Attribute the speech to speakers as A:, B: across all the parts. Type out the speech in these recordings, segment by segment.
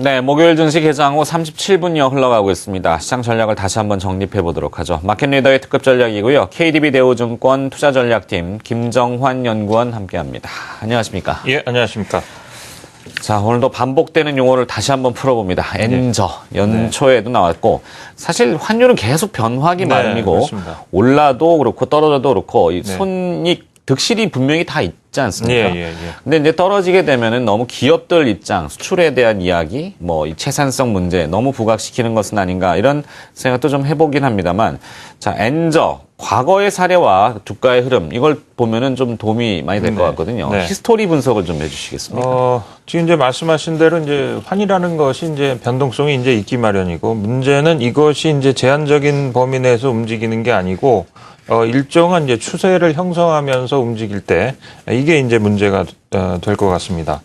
A: 네, 목요일 증시 개장 후 37분여 흘러가고 있습니다. 시장 전략을 다시 한번 정립해 보도록 하죠. 마켓 리더의 특급 전략이고요. KDB 대우증권 투자전략팀 김정환 연구원 함께합니다. 안녕하십니까?
B: 예, 안녕하십니까?
A: 자, 오늘도 반복되는 용어를 다시 한번 풀어봅니다. 엔저, 연초에도 나왔고 사실 환율은 계속 변화하기 마련이고
B: 그렇습니다.
A: 올라도 그렇고 떨어져도 그렇고 이 손익 득실이 분명히 다 있지 않습니까? 근데 이제 떨어지게 되면은 너무 기업들 입장, 수출에 대한 이야기, 뭐 이 채산성 문제 너무 부각시키는 것은 아닌가 이런 생각도 좀 해보긴 합니다만, 자, 엔저 과거의 사례와 주가의 흐름 이걸 보면은 좀 도움이 많이 될 것 같거든요. 히스토리 분석을 좀 해주시겠습니까?
B: 지금 이제 말씀하신 대로 이제 환이라는 것이 이제 변동성이 이제 있기 마련이고 문제는 이것이 이제 제한적인 범위 내에서 움직이는 게 아니고 일정한 이제 추세를 형성하면서 움직일 때 이게 이제 문제가 될 것 같습니다.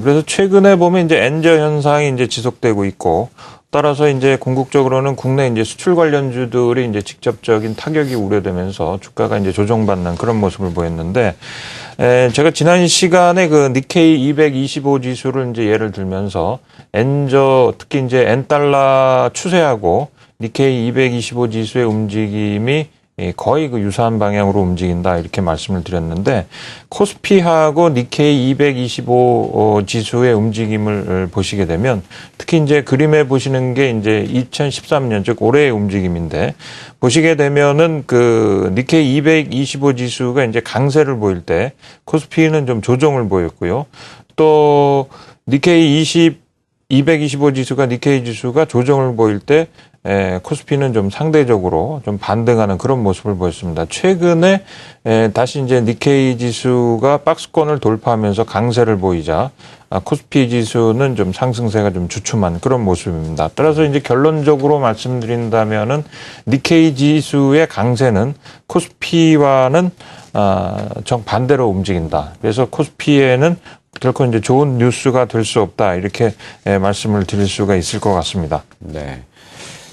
B: 그래서 최근에 보면 이제 엔저 현상이 이제 지속되고 있고 따라서 이제 궁극적으로는 국내 이제 수출 관련주들이 이제 직접적인 타격이 우려되면서 주가가 이제 조정받는 그런 모습을 보였는데 제가 지난 시간에 그 니케이 225 지수를 이제 예를 들면서 엔저 특히 이제 엔달러 추세하고 니케이 225 지수의 움직임이 거의 그 유사한 방향으로 움직인다 이렇게 말씀을 드렸는데 코스피하고 니케이 225 지수의 움직임을 보시게 되면 특히 이제 그림에 보시는 게 이제 2013년 즉 올해의 움직임인데 보시게 되면은 그 니케이 225 지수가 이제 강세를 보일 때 코스피는 좀 조정을 보였고요. 또 니케이 225 지수가 니케이 지수가 조정을 보일 때 코스피는 좀 상대적으로 좀 반등하는 그런 모습을 보였습니다. 최근에 다시 이제 니케이 지수가 박스권을 돌파하면서 강세를 보이자 코스피 지수는 좀 상승세가 좀 주춤한 그런 모습입니다. 따라서 이제 결론적으로 말씀드린다면은 니케이 지수의 강세는 코스피와는 정반대로 움직인다. 그래서 코스피에는 결코 이제 좋은 뉴스가 될 수 없다. 이렇게 말씀을 드릴 수가 있을 것 같습니다.
A: 네.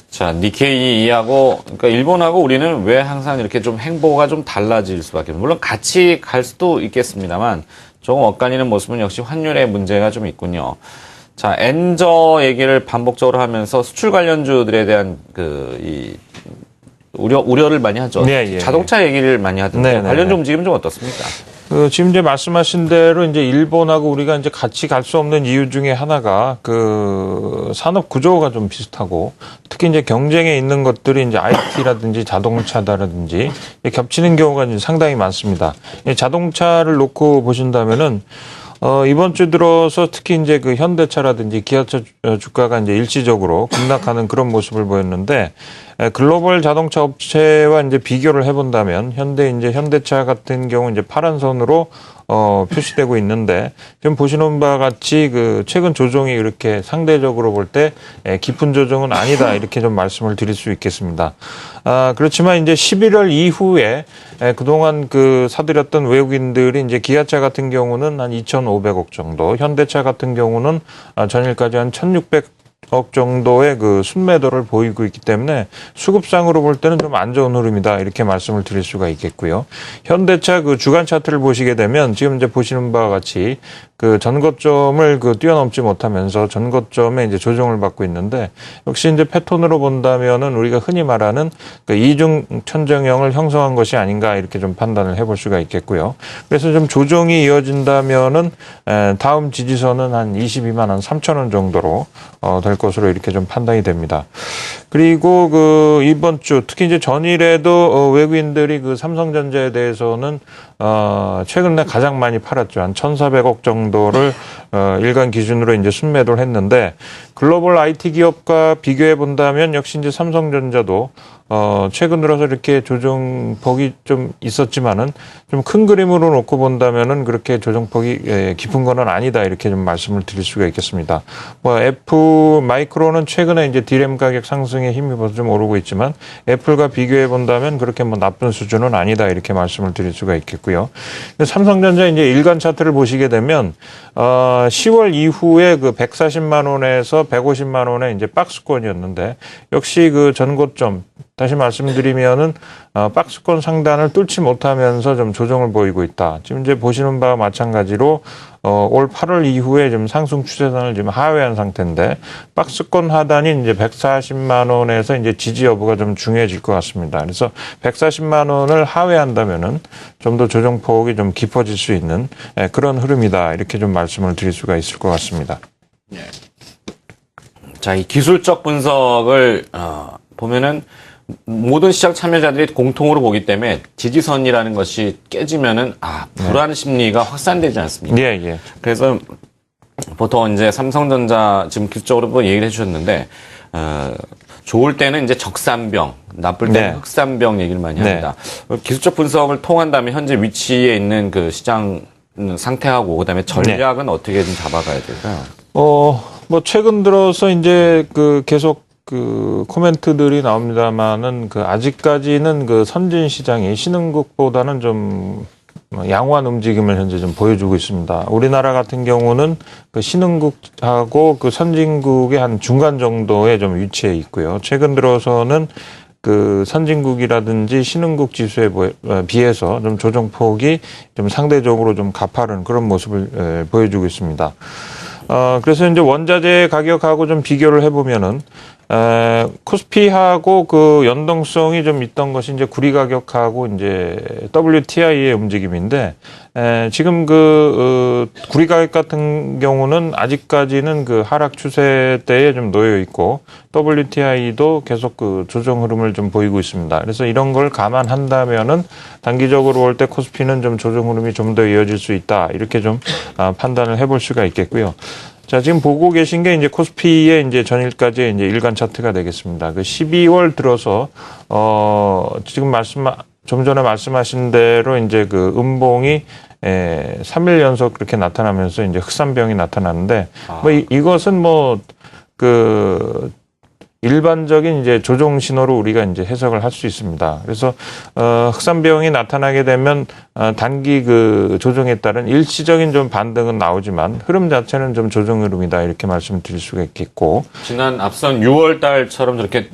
A: 자, 니케이하고, 그러니까 일본하고 우리는 왜 항상 이렇게 좀 행보가 좀 달라질 수밖에 없어요. 물론 같이 갈 수도 있겠습니다만 조금 엇갈리는 모습은 역시 환율의 문제가 좀 있군요. 자, 엔저 얘기를 반복적으로 하면서 수출 관련주들에 대한 우려를 많이 하죠. 자동차 얘기를 많이 하던데 관련주 움직임은 좀 어떻습니까?
B: 지금 이제 말씀하신 대로 이제 일본하고 우리가 이제 같이 갈 수 없는 이유 중에 하나가 그 산업 구조가 좀 비슷하고 특히 이제 경쟁에 있는 것들이 이제 IT라든지 자동차다라든지 겹치는 경우가 이제 상당히 많습니다. 자동차를 놓고 보신다면은 이번 주 들어서 특히 이제 그 현대차라든지 기아차 주가가 이제 일시적으로 급락하는 그런 모습을 보였는데 글로벌 자동차 업체와 이제 비교를 해본다면 현대차 같은 경우 이제 파란 선으로 표시되고 있는데 지금 보시는 바와 같이 그 최근 조정이 이렇게 상대적으로 볼 때 깊은 조정은 아니다 이렇게 좀 말씀을 드릴 수 있겠습니다. 그렇지만 이제 11월 이후에 그동안 그 사들였던 외국인들이 이제 기아차 같은 경우는 한 2,500억 정도, 현대차 같은 경우는 전일까지 한 1,600억 정도의 그 순매도를 보이고 있기 때문에 수급상으로 볼 때는 좀 안 좋은 흐름이다 이렇게 말씀을 드릴 수가 있겠고요. 현대차 그 주간 차트를 보시게 되면 지금 이제 보시는 바와 같이 그 전고점을 그 뛰어넘지 못하면서 전고점에 이제 조정을 받고 있는데 역시 이제 패턴으로 본다면은 우리가 흔히 말하는 그 이중 천정형을 형성한 것이 아닌가 이렇게 좀 판단을 해볼 수가 있겠고요. 그래서 좀 조정이 이어진다면은 다음 지지선은 한 22만 한 3천 원 정도로 될 것으로 이렇게 좀 판단이 됩니다. 그리고 그 이번 주 특히 이제 전일에도 외국인들이 그 삼성전자에 대해서는 최근에 가장 많이 팔았죠. 한 1,400억 정도를 일간 기준으로 이제 순매도를 했는데 글로벌 IT 기업과 비교해 본다면 역시 이제 삼성전자도 최근 들어서 이렇게 조정폭이 좀 있었지만은 좀 큰 그림으로 놓고 본다면은 그렇게 조정폭이 깊은 거는 아니다 이렇게 좀 말씀을 드릴 수가 있겠습니다. 뭐 F 마이크로는 최근에 이제 디램 가격 상승에 힘입어서 좀 오르고 있지만 애플과 비교해 본다면 그렇게 뭐 나쁜 수준은 아니다 이렇게 말씀을 드릴 수가 있겠고요. 삼성전자 이제 일간 차트를 보시게 되면 10월 이후에 그 140만 원에서 150만 원의 이제 박스권이었는데 역시 그 전고점 다시 말씀드리면은 박스권 상단을 뚫지 못하면서 좀 조정을 보이고 있다. 지금 이제 보시는 바와 마찬가지로 올 8월 이후에 좀 상승 추세선을 지금 하회한 상태인데 박스권 하단이 이제 140만 원에서 이제 지지 여부가 좀 중요해질 것 같습니다. 그래서 140만 원을 하회한다면은 좀 더 조정폭이 좀 깊어질 수 있는 그런 흐름이다. 이렇게 좀 말씀을 드릴 수가 있을 것 같습니다.
A: 네. 자, 이 기술적 분석을 보면은 모든 시장 참여자들이 공통으로 보기 때문에 지지선이라는 것이 깨지면은 불안 심리가 확산되지 않습니까?
B: 예, 예.
A: 그래서 보통 이제 삼성전자 지금 기술적으로 얘기를 해주셨는데 좋을 때는 이제 적산병, 나쁠 때는
B: 네.
A: 흑산병 얘기를 많이 합니다. 기술적 분석을 통한다면 현재 위치에 있는 그 시장 상태하고 그다음에 전략은 어떻게 좀 잡아가야 될까요?
B: 뭐 최근 들어서 이제 그 계속 그 코멘트들이 나옵니다만은 그 아직까지는 그 선진 시장이 신흥국보다는 좀 양호한 움직임을 현재 좀 보여주고 있습니다. 우리나라 같은 경우는 그 신흥국하고 그 선진국의 한 중간 정도에 좀 위치해 있고요. 최근 들어서는 그 선진국이라든지 신흥국 지수에 비해서 좀 조정폭이 좀 상대적으로 좀 가파른 그런 모습을 보여주고 있습니다. 그래서 이제 원자재 가격하고 좀 비교를 해보면은, 코스피하고 그 연동성이 좀 있던 것이 이제 구리 가격하고 이제 WTI의 움직임인데, 지금 구리 가격 같은 경우는 아직까지는 그 하락 추세대에 좀 놓여 있고, WTI도 계속 그 조정 흐름을 좀 보이고 있습니다. 그래서 이런 걸 감안한다면은 단기적으로 볼 때 코스피는 좀 조정 흐름이 좀 더 이어질 수 있다. 이렇게 좀 판단을 해볼 수가 있겠고요. 자, 지금 보고 계신 게 이제 코스피의 이제 전일까지의 이제 일간 차트가 되겠습니다. 그 12월 들어서, 지금 좀 전에 말씀하신 대로 이제 그 음봉이 3일 연속 그렇게 나타나면서 이제 흑산병이 나타나는데, 뭐 이것은 뭐 일반적인 이제 조정 신호로 우리가 이제 해석을 할 수 있습니다. 그래서 흑산병이 나타나게 되면 단기 그 조정에 따른 일시적인 좀 반등은 나오지만 흐름 자체는 좀 조정 흐름이다 이렇게 말씀드릴 수가 있겠고.
A: 지난 앞선 6월 달처럼 저렇게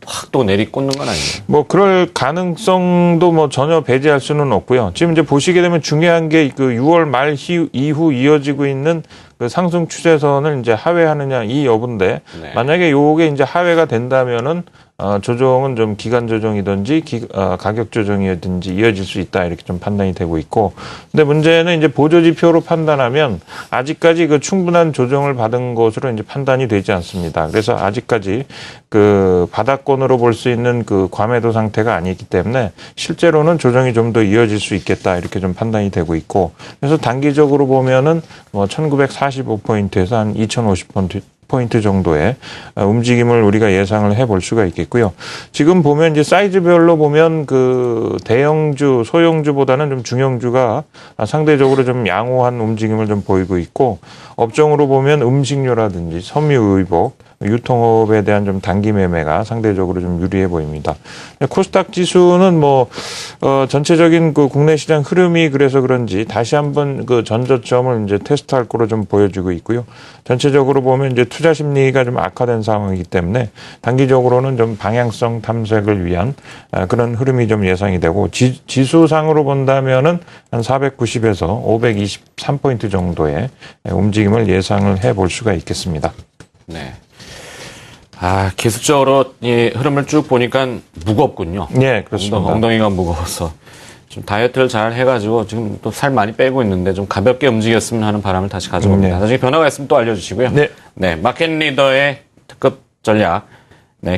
A: 확 또 내리꽂는 건 아니에요?
B: 뭐 그럴 가능성도 뭐 전혀 배제할 수는 없고요. 지금 이제 보시게 되면 중요한 게 그 6월 말 이후 이어지고 있는 그 상승 추세선을 이제 하회하느냐 이 여부인데 만약에 요게 이제 하회가 된다면은 조정은 좀 기간 조정이든지 가격 조정이든지 이어질 수 있다 이렇게 좀 판단이 되고 있고, 근데 문제는 이제 보조 지표로 판단하면 아직까지 그 충분한 조정을 받은 것으로 이제 판단이 되지 않습니다. 그래서 아직까지 그 바닥권으로 볼 수 있는 그 과매도 상태가 아니기 때문에 실제로는 조정이 좀 더 이어질 수 있겠다 이렇게 좀 판단이 되고 있고, 그래서 단기적으로 보면은 뭐 1945포인트에서 한 2050포인트 정도의 움직임을 우리가 예상을 해볼 수가 있겠고요. 지금 보면 이제 사이즈별로 보면 그 대형주, 소형주보다는 좀 중형주가 상대적으로 좀 양호한 움직임을 좀 보이고 있고, 업종으로 보면 음식료라든지 섬유의복, 유통업에 대한 좀 단기 매매가 상대적으로 좀 유리해 보입니다. 코스닥 지수는 뭐 전체적인 그 국내 시장 흐름이 그래서 그런지 다시 한번 그 전저점을 이제 테스트할 거로 좀 보여지고 있고요. 전체적으로 보면 이제 투자 심리가 좀 악화된 상황이기 때문에 단기적으로는 좀 방향성 탐색을 위한 그런 흐름이 좀 예상이 되고, 지수상으로 본다면은 한 490에서 523포인트 정도의 움직임을 예상을 해볼 수가 있겠습니다.
A: 네. 기술적으로 이 흐름을 쭉 보니까 무겁군요.
B: 네, 그렇습니다.
A: 엉덩이가 무거워서 좀 다이어트를 잘 해가지고 지금 또 살 많이 빼고 있는데 좀 가볍게 움직였으면 하는 바람을 다시 가져봅니다. 나중에 변화가 있으면 또 알려주시고요. 네, 마켓 리더의 특급 전략,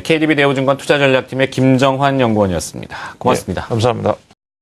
A: KDB 대우증권 투자전략팀의 김정환 연구원이었습니다. 고맙습니다.
B: 네, 감사합니다.